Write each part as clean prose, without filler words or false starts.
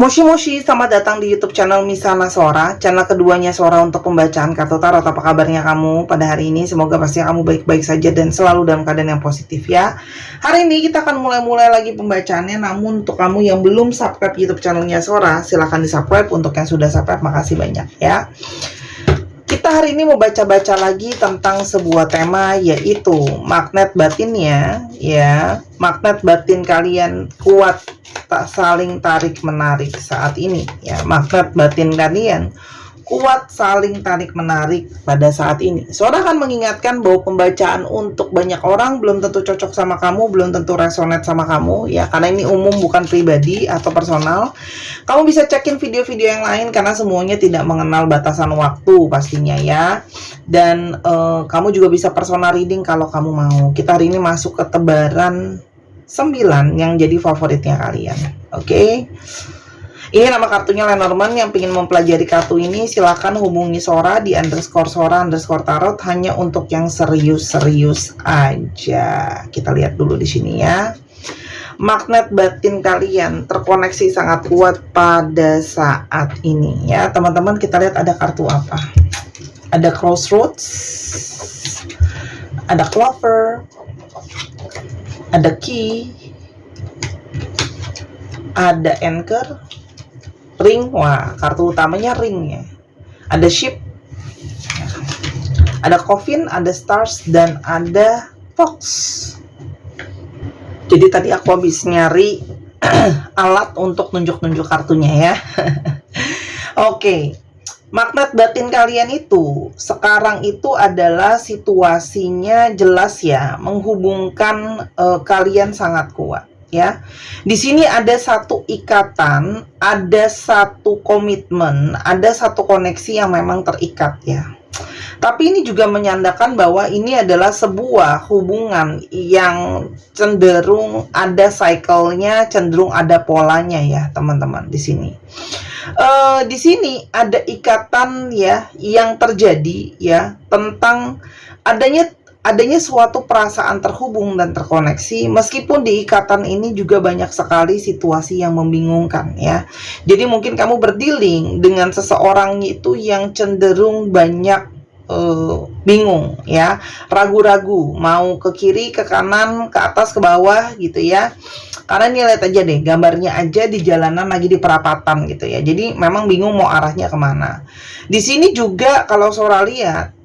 Moshi Moshi, selamat datang di YouTube channel Misana Sora, channel keduanya Sora untuk pembacaan kartu tarot. Apa kabarnya kamu pada hari ini? Semoga pasti kamu baik-baik saja dan selalu dalam keadaan yang positif ya. Hari ini kita akan mulai lagi pembacaannya, namun untuk kamu yang belum subscribe YouTube channelnya Sora, silahkan di subscribe. Untuk yang sudah subscribe, makasih banyak ya. Kita hari ini mau baca-baca lagi tentang sebuah tema, yaitu magnet batinnya ya. Magnet batin kalian kuat, tak saling tarik menarik saat ini ya. Magnet batin kalian kuat saling tarik menarik pada saat ini. Sora akan mengingatkan bahwa pembacaan untuk banyak orang belum tentu cocok sama kamu, belum tentu resonate sama kamu ya, karena ini umum bukan pribadi atau personal. Kamu bisa cekin video-video yang lain karena semuanya tidak mengenal batasan waktu pastinya ya. Dan kamu juga bisa personal reading kalau kamu mau. Kita hari ini masuk ke tebaran 9 yang jadi favoritnya kalian. Oke. Ini nama kartunya Lenormand. Yang ingin mempelajari kartu ini silahkan hubungi Sora di _Sora_tarot hanya untuk yang serius-serius aja. Kita lihat dulu di sini ya. Magnet batin kalian terkoneksi sangat kuat pada saat ini ya teman-teman. Kita lihat ada kartu apa. Ada Crossroads, ada Clover, ada Key, ada Anchor, Ring. Wah, kartu utamanya ring ya. Ada Ship, ada Coffin, ada Stars, dan ada Fox. Jadi tadi aku habis nyari alat untuk nunjuk-nunjuk kartunya ya. Oke. Magnet batin kalian itu sekarang itu adalah situasinya jelas ya, menghubungkan kalian sangat kuat ya. Di sini ada satu ikatan, ada satu komitmen, ada satu koneksi yang memang terikat ya. Tapi ini juga menyandarkan bahwa ini adalah sebuah hubungan yang cenderung ada cycle-nya, cenderung ada polanya ya teman-teman di sini. Di sini ada ikatan ya yang terjadi ya tentang adanya suatu perasaan terhubung dan terkoneksi, meskipun di ikatan ini juga banyak sekali situasi yang membingungkan ya. Jadi mungkin kamu berdealing dengan seseorang itu yang cenderung banyak bingung ya, ragu-ragu mau ke kiri, ke kanan, ke atas, ke bawah gitu ya. Karena ini lihat aja deh, gambarnya aja di jalanan lagi di perapatan gitu ya. Jadi memang bingung mau arahnya kemana. Di sini juga kalau Sora lihat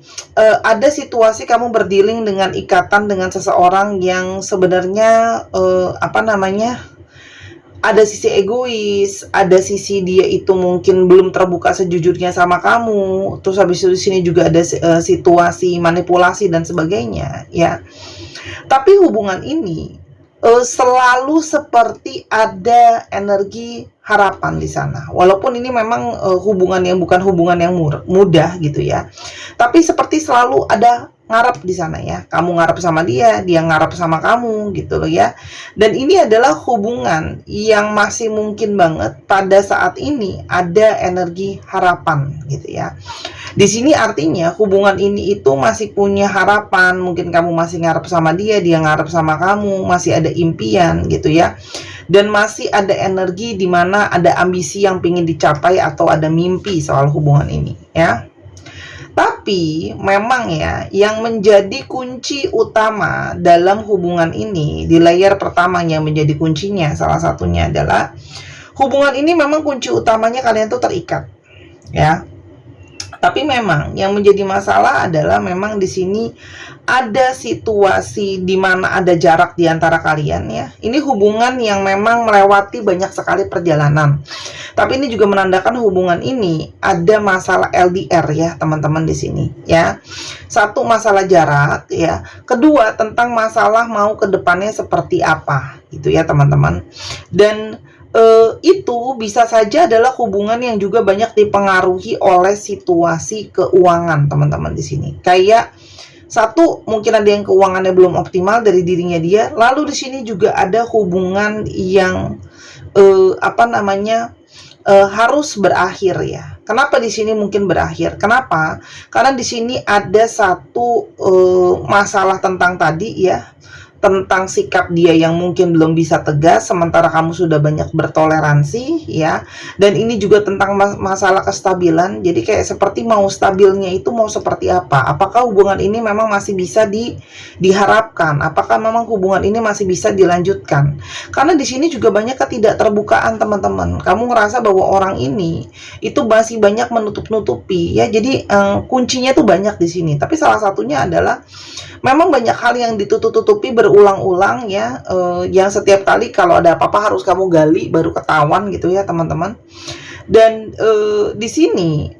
ada situasi kamu berdealing dengan ikatan dengan seseorang yang sebenarnya ada sisi egois, ada sisi dia itu mungkin belum terbuka sejujurnya sama kamu. Terus habis itu di sini juga ada situasi manipulasi dan sebagainya ya. Tapi hubungan ini selalu seperti ada energi harapan di sana. Walaupun ini memang hubungan yang bukan hubungan yang mudah gitu ya. Tapi seperti selalu ada ngarep di sana ya. Kamu ngarep sama dia, dia ngarep sama kamu gitu loh ya. Dan ini adalah hubungan yang masih mungkin banget pada saat ini ada energi harapan gitu ya. Di sini artinya hubungan ini itu masih punya harapan, mungkin kamu masih ngarep sama dia, dia ngarep sama kamu, masih ada impian gitu ya. Dan masih ada energi di mana ada ambisi yang ingin dicapai atau ada mimpi soal hubungan ini ya. Tapi memang ya, yang menjadi kunci utama dalam hubungan ini, di layer pertama yang menjadi kuncinya, salah satunya adalah hubungan ini memang kunci utamanya kalian tuh terikat ya. Tapi memang yang menjadi masalah adalah memang di sini ada situasi di mana ada jarak di antara kalian ya. Ini hubungan yang memang melewati banyak sekali perjalanan. Tapi ini juga menandakan hubungan ini ada masalah LDR ya teman-teman di sini ya. Satu, masalah jarak ya. Kedua, tentang masalah mau ke depannya seperti apa gitu ya teman-teman. Dan itu bisa saja adalah hubungan yang juga banyak dipengaruhi oleh situasi keuangan teman-teman di sini. Kayak satu, mungkin ada yang keuangannya belum optimal dari dirinya dia. Lalu di sini juga ada hubungan yang harus berakhir ya. Kenapa di sini mungkin berakhir? Kenapa? Karena di sini ada satu masalah tentang tadi ya. tentang sikap dia yang mungkin belum bisa tegas, sementara kamu sudah banyak bertoleransi, ya. Dan ini juga tentang masalah kestabilan. Jadi kayak seperti mau stabilnya itu mau seperti apa? Apakah hubungan ini memang masih bisa diharapkan? Apakah memang hubungan ini masih bisa dilanjutkan? Karena di sini juga banyak ketidakterbukaan, teman-teman. Kamu ngerasa bahwa orang ini itu masih banyak menutup-nutupi, ya. Jadi kuncinya tuh banyak di sini. Tapi salah satunya adalah memang banyak hal yang ditutup-tutupi berulang-ulang, ya, yang setiap kali kalau ada apa-apa harus kamu gali baru ketahuan gitu ya, teman-teman. Dan di sini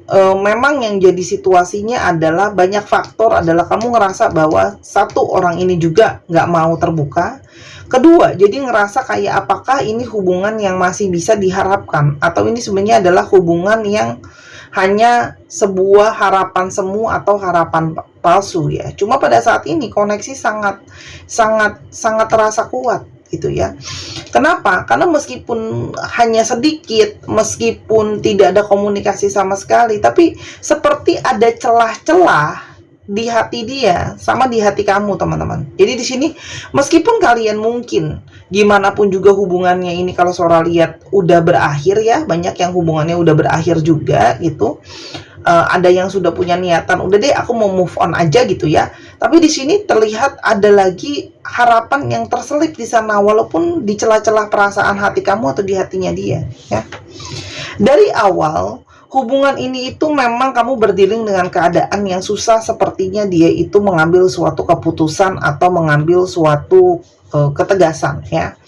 memang yang jadi situasinya adalah banyak faktor, adalah kamu ngerasa bahwa satu, orang ini juga nggak mau terbuka. Kedua, jadi ngerasa kayak apakah ini hubungan yang masih bisa diharapkan, atau ini sebenarnya adalah hubungan yang hanya sebuah harapan semu atau harapan palsu, ya. Cuma pada saat ini koneksi sangat terasa kuat gitu ya. Kenapa? Karena meskipun hanya sedikit, meskipun tidak ada komunikasi sama sekali, tapi seperti ada celah-celah di hati dia sama di hati kamu, teman-teman. Jadi di sini meskipun kalian mungkin gimana pun juga hubungannya ini, kalau Sora lihat udah berakhir, ya, banyak yang hubungannya udah berakhir juga gitu. Ada yang sudah punya niatan, udah deh aku mau move on aja gitu ya. Tapi di sini terlihat ada lagi harapan yang terselip di sana, walaupun di celah-celah perasaan hati kamu atau di hatinya dia, ya. Dari awal hubungan ini itu memang kamu berdealing dengan keadaan yang susah, sepertinya dia itu mengambil suatu keputusan atau mengambil suatu ketegasan, ya.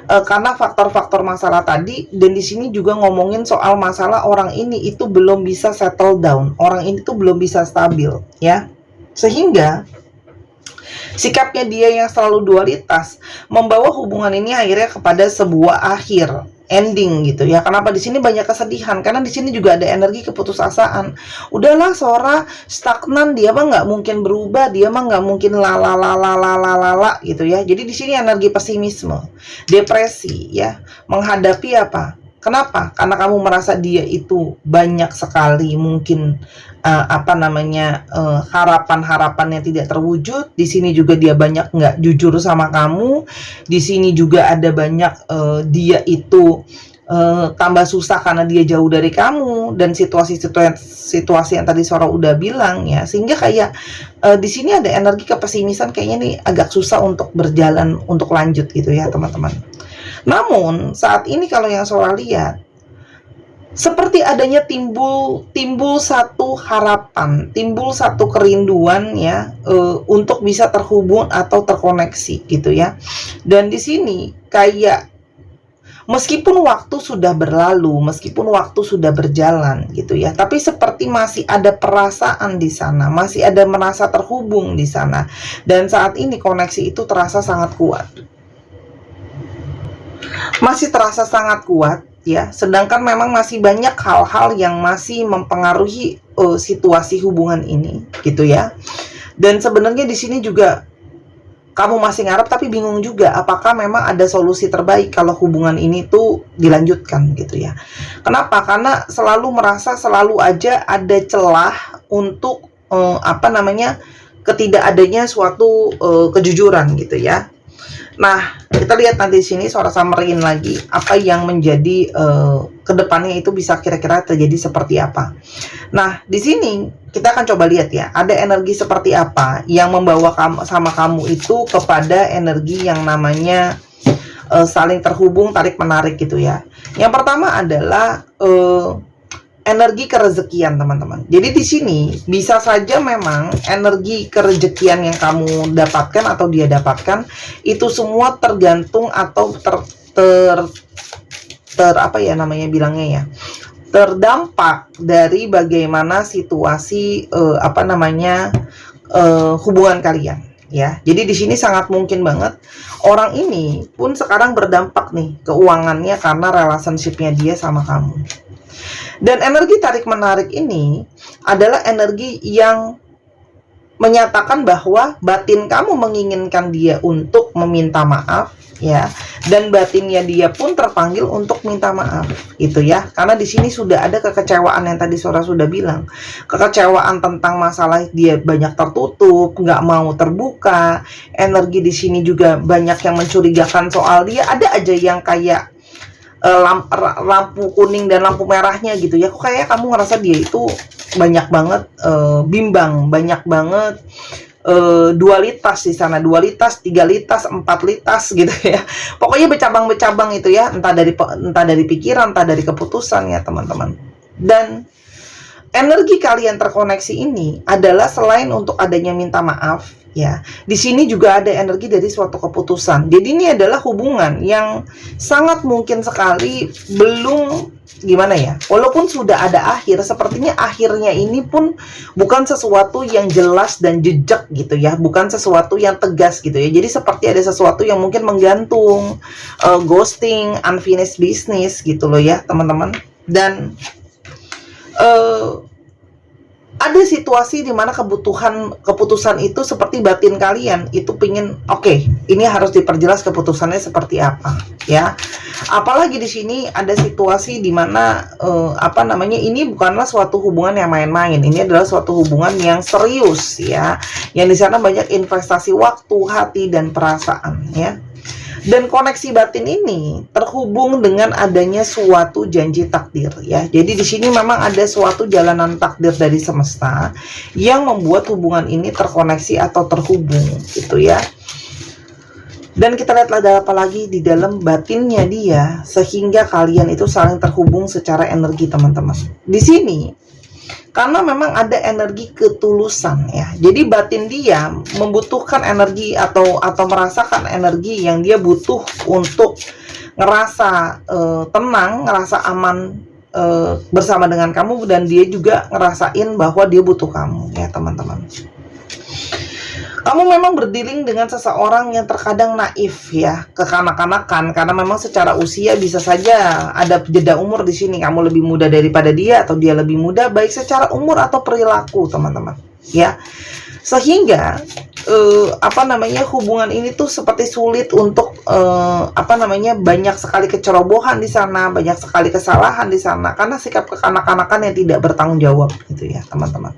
Karena faktor-faktor masalah tadi, dan di sini juga ngomongin soal masalah orang ini itu belum bisa settle down, orang ini tuh belum bisa stabil, ya. Sehingga sikapnya dia yang selalu dualitas membawa hubungan ini akhirnya kepada sebuah akhir, ending gitu ya. Kenapa di sini banyak kesedihan? Karena di sini juga ada energi keputusasaan. Udahlah, Sora stagnan, dia mah nggak mungkin berubah, dia mah nggak mungkin lala gitu ya. Jadi di sini energi pesimisme, depresi, ya, menghadapi apa? Kenapa? Karena kamu merasa dia itu banyak sekali mungkin harapan-harapan yang tidak terwujud. Di sini juga dia banyak nggak jujur sama kamu. Di sini juga ada banyak dia itu tambah susah karena dia jauh dari kamu, dan situasi yang tadi Sora udah bilang, ya. Sehingga kayak di sini ada energi kepesimisan, kayaknya nih agak susah untuk berjalan, untuk lanjut gitu ya, teman-teman. Namun saat ini kalau yang Sora lihat, seperti adanya timbul satu harapan, timbul satu kerinduan, ya, untuk bisa terhubung atau terkoneksi gitu ya. Dan di sini kayak meskipun waktu sudah berlalu, meskipun waktu sudah berjalan gitu ya, tapi seperti masih ada perasaan di sana, masih ada merasa terhubung di sana. Dan saat ini koneksi itu terasa sangat kuat. Masih terasa sangat kuat, ya. Sedangkan memang masih banyak hal-hal yang masih mempengaruhi situasi hubungan ini gitu ya. Dan sebenarnya di sini juga kamu masih ngarep tapi bingung juga apakah memang ada solusi terbaik kalau hubungan ini tuh dilanjutkan gitu ya. Kenapa? Karena selalu merasa selalu aja ada celah untuk ketidakadanya suatu kejujuran gitu ya. Nah, kita lihat nanti di sini Sora summerin lagi apa yang menjadi kedepannya itu bisa kira-kira terjadi seperti apa. Nah, di sini kita akan coba lihat ya, ada energi seperti apa yang membawa kamu itu kepada energi yang namanya saling terhubung, tarik menarik gitu ya. Yang pertama adalah energi kerezekian, teman-teman. Jadi di sini bisa saja memang energi kerezekian yang kamu dapatkan atau dia dapatkan itu semua tergantung atau terdampak dari bagaimana situasi hubungan kalian, ya. Jadi di sini sangat mungkin banget orang ini pun sekarang berdampak nih keuangannya karena relationship-nya dia sama kamu. Dan energi tarik menarik ini adalah energi yang menyatakan bahwa batin kamu menginginkan dia untuk meminta maaf, ya, dan batinnya dia pun terpanggil untuk minta maaf, itu ya. Karena di sini sudah ada kekecewaan yang tadi Sora sudah bilang, kekecewaan tentang masalah dia banyak tertutup, nggak mau terbuka. Energi di sini juga banyak yang mencurigakan soal dia. Ada aja yang kayak lampu kuning dan lampu merahnya gitu ya. Kok kayak kamu ngerasa dia itu banyak banget bimbang, banyak banget dualitas di sana, dualitas, tigalitas, empatlitas gitu ya. Pokoknya bercabang-bercabang itu ya, entah dari pikiran, entah dari keputusan ya teman-teman. Dan energi kalian terkoneksi ini adalah selain untuk adanya minta maaf ya, di sini juga ada energi dari suatu keputusan. Jadi ini adalah hubungan yang sangat mungkin sekali belum, gimana ya, walaupun sudah ada akhir, sepertinya akhirnya ini pun bukan sesuatu yang jelas dan jejak gitu ya, bukan sesuatu yang tegas gitu ya. Jadi seperti ada sesuatu yang mungkin menggantung, ghosting, unfinished business gitu loh ya teman-teman. Dan ada situasi di mana keputusan itu seperti batin kalian itu pingin, oke, ini harus diperjelas keputusannya seperti apa ya. Apalagi di sini ada situasi di mana ini bukanlah suatu hubungan yang main-main, ini adalah suatu hubungan yang serius ya, yang di sana banyak investasi waktu, hati, dan perasaan ya. Dan koneksi batin ini terhubung dengan adanya suatu janji takdir ya. Jadi di sini memang ada suatu jalanan takdir dari semesta yang membuat hubungan ini terkoneksi atau terhubung gitu ya. Dan kita lihat ada apa lagi di dalam batinnya dia sehingga kalian itu saling terhubung secara energi teman-teman. Di sini karena memang ada energi ketulusan ya. Jadi batin dia membutuhkan energi atau merasakan energi yang dia butuh untuk ngerasa tenang, ngerasa aman bersama dengan kamu, dan dia juga ngerasain bahwa dia butuh kamu ya teman-teman. Kamu memang berdealing dengan seseorang yang terkadang naif ya, kekanak-kanakan, karena memang secara usia bisa saja ada jeda umur di sini. Kamu lebih muda daripada dia atau dia lebih muda, baik secara umur atau perilaku teman-teman ya. Sehingga hubungan ini tuh seperti sulit untuk banyak sekali kecerobohan di sana, banyak sekali kesalahan di sana karena sikap kekanak-kanakan yang tidak bertanggung jawab gitu ya teman-teman.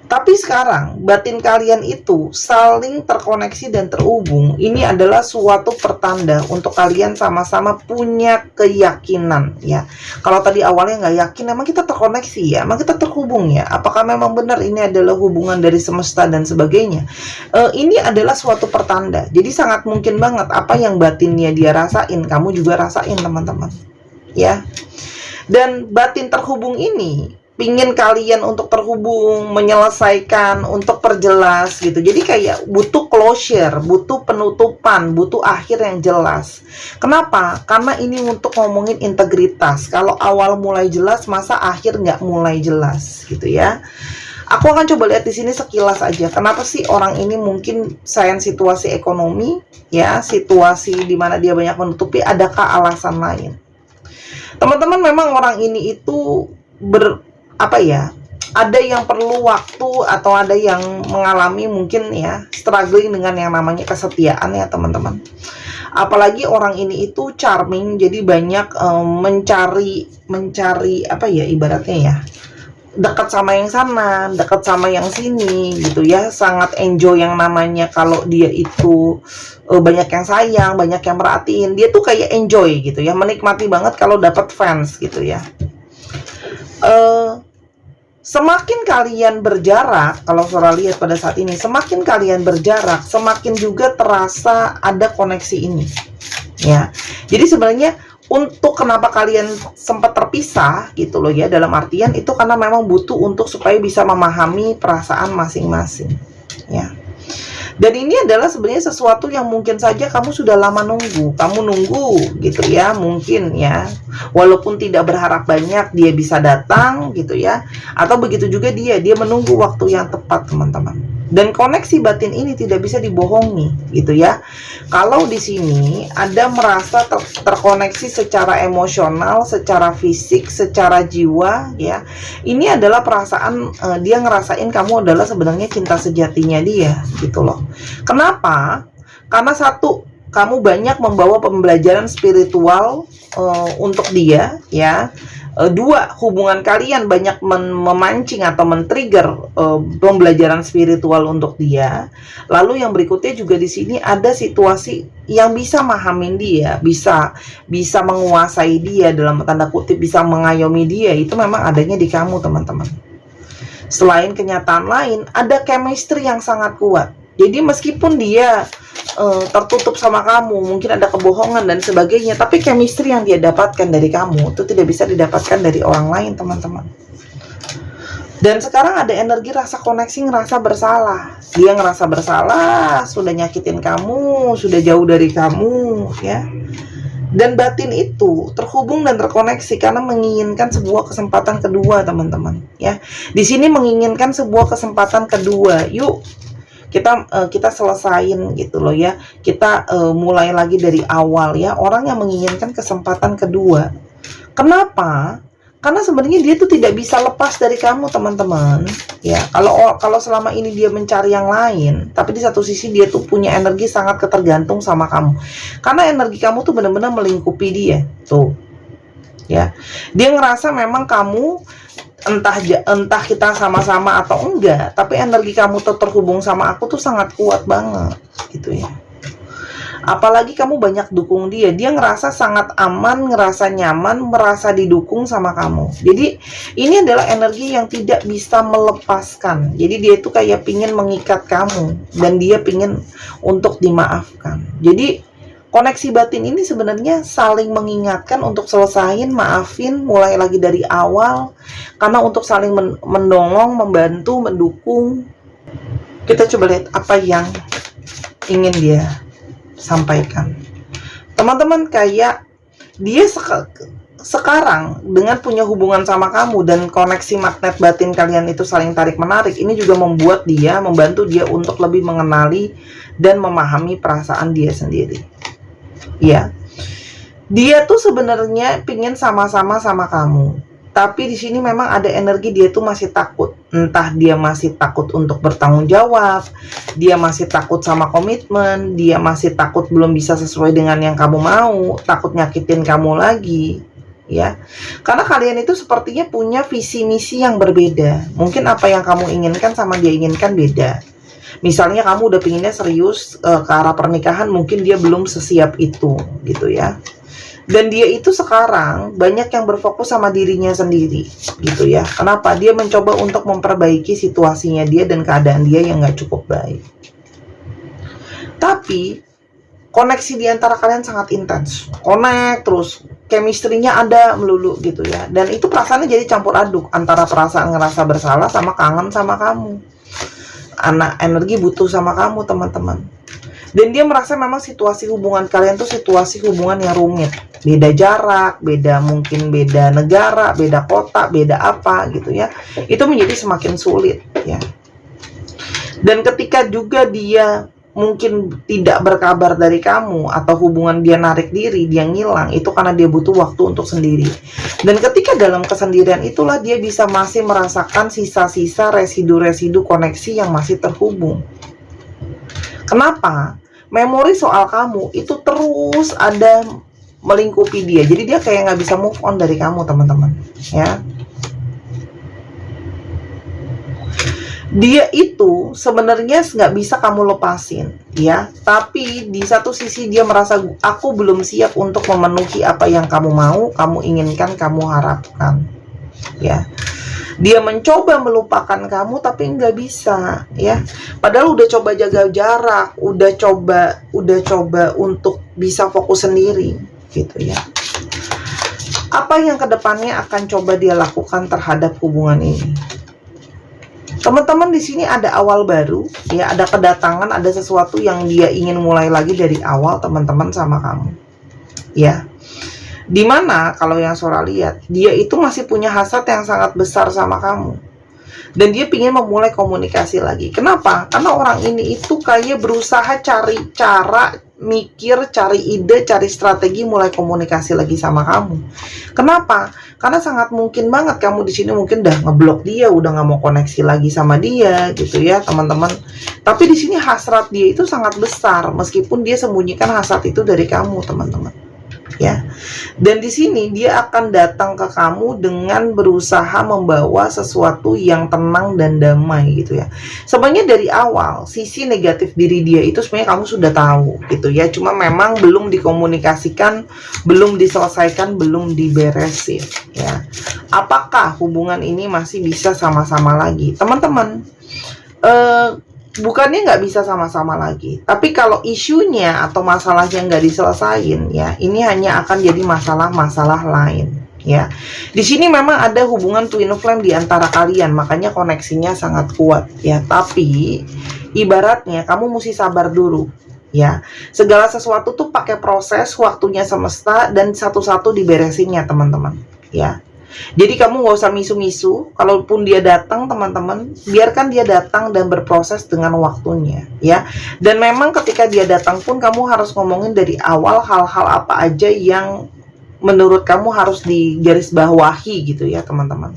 Tapi sekarang batin kalian itu saling terkoneksi dan terhubung. Ini adalah suatu pertanda untuk kalian sama-sama punya keyakinan ya. Kalau tadi awalnya nggak yakin, emang kita terkoneksi ya, emang kita terhubung ya, apakah memang benar ini adalah hubungan dari semesta dan sebagainya. Ini adalah suatu pertanda. Jadi sangat mungkin banget apa yang batinnya dia rasain, kamu juga rasain teman-teman ya. Dan batin terhubung ini pingin kalian untuk terhubung, menyelesaikan, untuk perjelas gitu. Jadi kayak butuh closure, butuh penutupan, butuh akhir yang jelas. Kenapa? Karena ini untuk ngomongin integritas. Kalau awal mulai jelas, masa akhir nggak mulai jelas gitu ya. Aku akan coba lihat di sini sekilas aja. Kenapa sih orang ini mungkin sayang situasi ekonomi ya, situasi di mana dia banyak menutupi, adakah alasan lain? Teman-teman, memang orang ini itu ada yang perlu waktu atau ada yang mengalami mungkin ya struggling dengan yang namanya kesetiaan ya teman-teman. Apalagi orang ini itu charming, jadi banyak mencari ibaratnya ya, dekat sama yang sana, dekat sama yang sini gitu ya, sangat enjoy yang namanya kalau dia itu banyak yang sayang, banyak yang merhatiin, dia tuh kayak enjoy gitu ya, menikmati banget kalau dapat fans gitu ya. Semakin kalian berjarak, kalau Sora lihat pada saat ini, semakin kalian berjarak, semakin juga terasa ada koneksi ini ya. Jadi sebenarnya untuk kenapa kalian sempat terpisah gitu loh ya, dalam artian itu karena memang butuh untuk supaya bisa memahami perasaan masing-masing ya. Dan ini adalah sebenarnya sesuatu yang mungkin saja kamu sudah lama nunggu. Kamu nunggu gitu ya, mungkin ya. Walaupun tidak berharap banyak dia bisa datang gitu ya. Atau begitu juga dia menunggu waktu yang tepat teman-teman. Dan koneksi batin ini tidak bisa dibohongi, gitu ya. Kalau di sini ada merasa terkoneksi secara emosional, secara fisik, secara jiwa, ya. Ini adalah perasaan dia ngerasain kamu adalah sebenarnya cinta sejatinya dia, gitu loh. Kenapa? Karena satu, kamu banyak membawa pembelajaran spiritual untuk dia, ya. Dua, hubungan kalian banyak memancing atau men-trigger pembelajaran spiritual untuk dia. Lalu yang berikutnya juga di sini ada situasi yang bisa memahamin dia, bisa menguasai dia, dalam tanda kutip bisa mengayomi dia, itu memang adanya di kamu, teman-teman. Selain kenyataan lain, ada chemistry yang sangat kuat. Jadi meskipun dia tertutup sama kamu, mungkin ada kebohongan dan sebagainya, tapi chemistry yang dia dapatkan dari kamu itu tidak bisa didapatkan dari orang lain, teman-teman. Dan sekarang ada energi rasa koneksi, ngerasa bersalah. Dia ngerasa bersalah, sudah nyakitin kamu, sudah jauh dari kamu, ya. Dan batin itu terhubung dan terkoneksi karena menginginkan sebuah kesempatan kedua, teman-teman, ya. Di sini menginginkan sebuah kesempatan kedua. Yuk, kita selesain gitu loh ya. Kita mulai lagi dari awal ya. Orang yang menginginkan kesempatan kedua. Kenapa? Karena sebenarnya dia tuh tidak bisa lepas dari kamu, teman-teman. Ya, kalau selama ini dia mencari yang lain, tapi di satu sisi dia tuh punya energi sangat ketergantung sama kamu. Karena energi kamu tuh benar-benar melingkupi dia. Tuh. Ya. Dia ngerasa memang kamu entah kita sama-sama atau enggak, tapi energi kamu tuh terhubung sama aku tuh sangat kuat banget gitu ya. Apalagi kamu banyak dukung dia ngerasa sangat aman, ngerasa nyaman, merasa didukung sama kamu. Jadi ini adalah energi yang tidak bisa melepaskan. Jadi dia itu kayak pingin mengikat kamu, dan dia pingin untuk dimaafkan. Jadi koneksi batin ini sebenarnya saling mengingatkan untuk selesain, maafin, mulai lagi dari awal. Karena untuk saling mendongong, membantu, mendukung. Kita coba lihat apa yang ingin dia sampaikan. Teman-teman, kayak dia sekarang dengan punya hubungan sama kamu dan koneksi magnet batin kalian itu saling tarik-menarik, ini juga membantu dia untuk lebih mengenali dan memahami perasaan dia sendiri. Ya, dia tuh sebenarnya pingin sama-sama sama kamu, tapi di sini memang ada energi dia tuh masih takut. Entah dia masih takut untuk bertanggung jawab, dia masih takut sama komitmen, dia masih takut belum bisa sesuai dengan yang kamu mau, takut nyakitin kamu lagi, ya. Karena kalian itu sepertinya punya visi misi yang berbeda. Mungkin apa yang kamu inginkan sama dia inginkan beda. Misalnya kamu udah pinginnya serius ke arah pernikahan, mungkin dia belum sesiap itu gitu ya. Dan dia itu sekarang banyak yang berfokus sama dirinya sendiri gitu ya. Kenapa? Dia mencoba untuk memperbaiki situasinya dia dan keadaan dia yang gak cukup baik. Tapi koneksi di antara kalian sangat intens, connect terus, chemistry-nya ada melulu gitu ya. Dan itu perasaannya jadi campur aduk antara perasaan ngerasa bersalah sama kangen sama kamu. Anak energi butuh sama kamu, teman-teman. Dan dia merasa memang situasi hubungan kalian tuh situasi hubungan yang rumit. Beda jarak, mungkin beda negara, beda kota, beda apa gitu ya. Itu menjadi semakin sulit ya. Dan ketika juga dia mungkin tidak berkabar dari kamu, atau hubungan dia narik diri, dia ngilang, itu karena dia butuh waktu untuk sendiri. Dan ketika dalam kesendirian itulah dia bisa masih merasakan sisa-sisa residu-residu koneksi yang masih terhubung. Kenapa? Memori soal kamu itu terus ada melingkupi dia. Jadi dia kayak nggak bisa move on dari kamu, teman-teman ya. Dia itu sebenarnya nggak bisa kamu lepasin ya, tapi di satu sisi dia merasa aku belum siap untuk memenuhi apa yang kamu mau, kamu inginkan, kamu harapkan ya. Dia mencoba melupakan kamu tapi nggak bisa ya. Padahal udah coba jaga jarak, udah coba untuk bisa fokus sendiri gitu ya. Apa yang kedepannya akan coba dia lakukan terhadap hubungan ini? Teman-teman, di sini ada awal baru ya, ada kedatangan, ada sesuatu yang dia ingin mulai lagi dari awal, teman-teman, sama kamu ya. Dimana kalau yang Sora lihat, dia itu masih punya hasrat yang sangat besar sama kamu. Dan dia ingin memulai komunikasi lagi. Kenapa? Karena orang ini itu kayak berusaha cari cara, mikir, cari ide, cari strategi mulai komunikasi lagi sama kamu. Kenapa? Karena sangat mungkin banget kamu di sini mungkin udah ngeblok dia, udah nggak mau koneksi lagi sama dia, gitu ya teman-teman. Tapi di sini hasrat dia itu sangat besar, meskipun dia sembunyikan hasrat itu dari kamu, teman-teman. Ya, dan di sini dia akan datang ke kamu dengan berusaha membawa sesuatu yang tenang dan damai, gitu ya. Sebenarnya dari awal sisi negatif diri dia itu sebenarnya kamu sudah tahu, gitu ya. Cuma memang belum dikomunikasikan, belum diselesaikan, belum diberesin, ya. Apakah hubungan ini masih bisa sama-sama lagi, teman-teman? Bukannya nggak bisa sama-sama lagi, tapi kalau isunya atau masalahnya nggak diselesain, ya ini hanya akan jadi masalah-masalah lain, ya. Di sini memang ada hubungan twin flame di antara kalian, makanya koneksinya sangat kuat, ya. Tapi ibaratnya kamu mesti sabar dulu, ya. Segala sesuatu tuh pakai proses, waktunya semesta, dan satu-satu diberesinnya, teman-teman, ya. Jadi kamu nggak usah misu-misu, kalaupun dia datang, teman-teman, biarkan dia datang dan berproses dengan waktunya, ya. Dan memang ketika dia datang pun kamu harus ngomongin dari awal hal-hal apa aja yang menurut kamu harus digarisbawahi, gitu ya, teman-teman.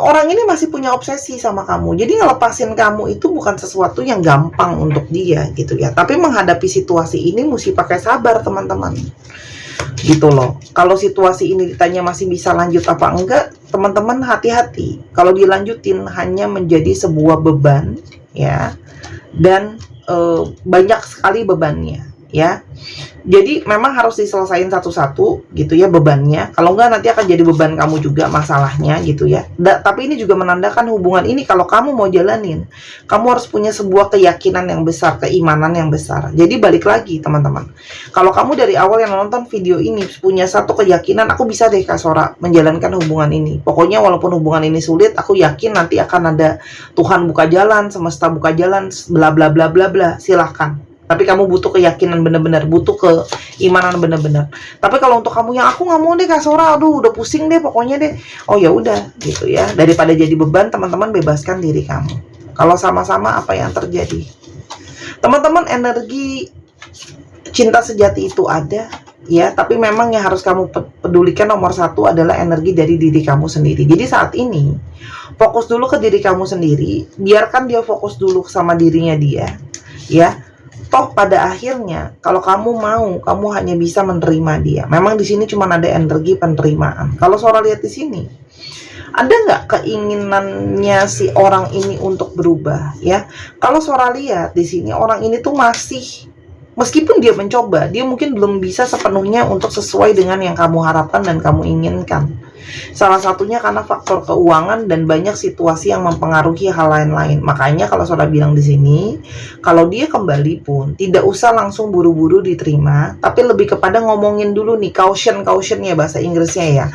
Orang ini masih punya obsesi sama kamu, jadi ngelepasin kamu itu bukan sesuatu yang gampang untuk dia, gitu ya. Tapi menghadapi situasi ini mesti pakai sabar, teman-teman, gitu loh. Kalau situasi ini ditanya masih bisa lanjut apa enggak, teman-teman hati-hati. Kalau dilanjutin hanya menjadi sebuah beban, ya, dan banyak sekali bebannya, ya. Jadi memang harus diselesaikan satu-satu, gitu ya, bebannya. Kalau enggak nanti akan jadi beban kamu juga masalahnya, gitu ya. Tapi ini juga menandakan hubungan ini kalau kamu mau jalanin, kamu harus punya sebuah keyakinan yang besar, keimanan yang besar. Jadi balik lagi, teman-teman. Kalau kamu dari awal yang nonton video ini punya satu keyakinan, aku bisa deh Kak Sora menjalankan hubungan ini. Pokoknya walaupun hubungan ini sulit, aku yakin nanti akan ada Tuhan buka jalan, semesta buka jalan, bla bla bla bla bla. Silahkan. Tapi kamu butuh keyakinan benar-benar, butuh keimanan benar-benar. Tapi kalau untuk kamu yang aku nggak mau deh Kak Sora, aduh udah pusing deh pokoknya deh. Oh ya udah, gitu ya. Daripada jadi beban, teman-teman bebaskan diri kamu. Kalau sama-sama apa yang terjadi? Teman-teman, energi cinta sejati itu ada, ya. Tapi memang yang harus kamu pedulikan nomor satu adalah energi dari diri kamu sendiri. Jadi saat ini fokus dulu ke diri kamu sendiri, biarkan dia fokus dulu sama dirinya dia, ya. Toh pada akhirnya kalau kamu mau, kamu hanya bisa menerima dia. Memang di sini cuma ada energi penerimaan. Kalau Sora lihat di sini, ada nggak keinginannya si orang ini untuk berubah, ya? Kalau Sora lihat di sini, orang ini tuh masih, meskipun dia mencoba, dia mungkin belum bisa sepenuhnya untuk sesuai dengan yang kamu harapkan dan kamu inginkan. Salah satunya karena faktor keuangan dan banyak situasi yang mempengaruhi hal lain-lain. Makanya kalau Sora bilang di sini, kalau dia kembali pun tidak usah langsung buru-buru diterima, tapi lebih kepada ngomongin dulu nih, cautionnya bahasa Inggrisnya, ya.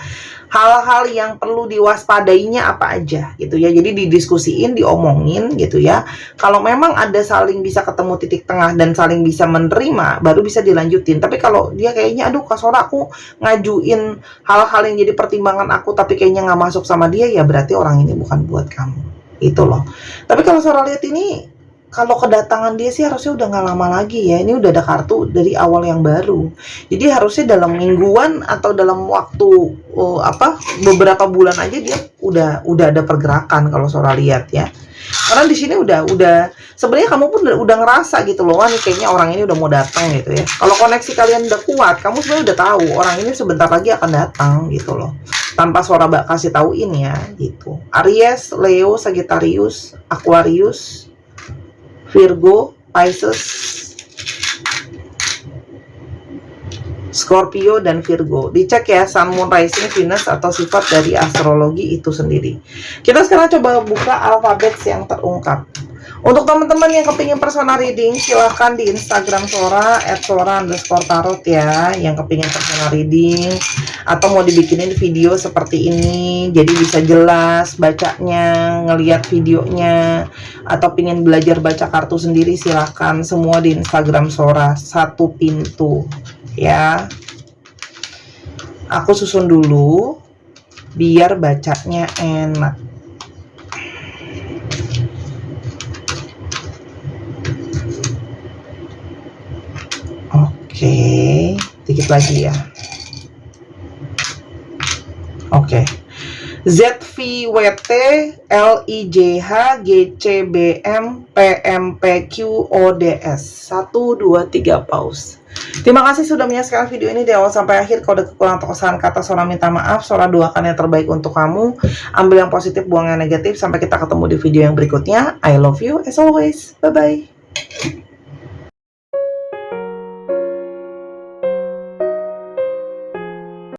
Hal-hal yang perlu diwaspadainya apa aja, gitu ya. Jadi didiskusiin, diomongin, gitu ya. Kalau memang ada saling bisa ketemu titik tengah dan saling bisa menerima, baru bisa dilanjutin. Tapi kalau dia kayaknya, aduh Kak Sora, aku ngajuin hal-hal yang jadi pertimbangan aku tapi kayaknya nggak masuk sama dia, ya berarti orang ini bukan buat kamu, itu loh. Tapi kalau Sora lihat ini, kalau kedatangan dia sih harusnya udah nggak lama lagi, ya. Ini udah ada kartu dari awal yang baru. Jadi harusnya dalam mingguan atau dalam waktu beberapa bulan aja dia udah ada pergerakan kalau Sora lihat, ya. Karena di sini udah sebenarnya kamu pun udah ngerasa gitu loh, wah nih kayaknya orang ini udah mau datang, gitu ya. Kalau koneksi kalian udah kuat, kamu sebenarnya udah tahu orang ini sebentar lagi akan datang, gitu loh. Tanpa Sora kasih tauin, ya, gitu. Aries, Leo, Sagittarius, Aquarius, Virgo, Pisces, Scorpio, dan Virgo. Dicek ya Sun, Moon, Rising, Venus atau sifat dari astrologi itu sendiri. Kita sekarang coba buka alfabet yang terungkap. Untuk teman-teman yang kepingin personal reading, silahkan di Instagram Sora @sora_tarot, ya. Yang kepingin personal reading atau mau dibikinin video seperti ini, jadi bisa jelas bacanya, ngelihat videonya, atau pingin belajar baca kartu sendiri, silahkan. Semua di Instagram Sora, satu pintu, ya. Aku susun dulu biar bacanya enak. Oke, dikit lagi ya. Oke. ZVWT LIJH GCBM PMPQODS 1 2 3 pause. Terima kasih sudah menyaksikan video ini dari awal sampai akhir. Kalau ada kekurangan atau kesalahan kata, Sora minta maaf. Sora doakan yang terbaik untuk kamu. Ambil yang positif, buang yang negatif. Sampai kita ketemu di video yang berikutnya. I love you as always. Bye bye.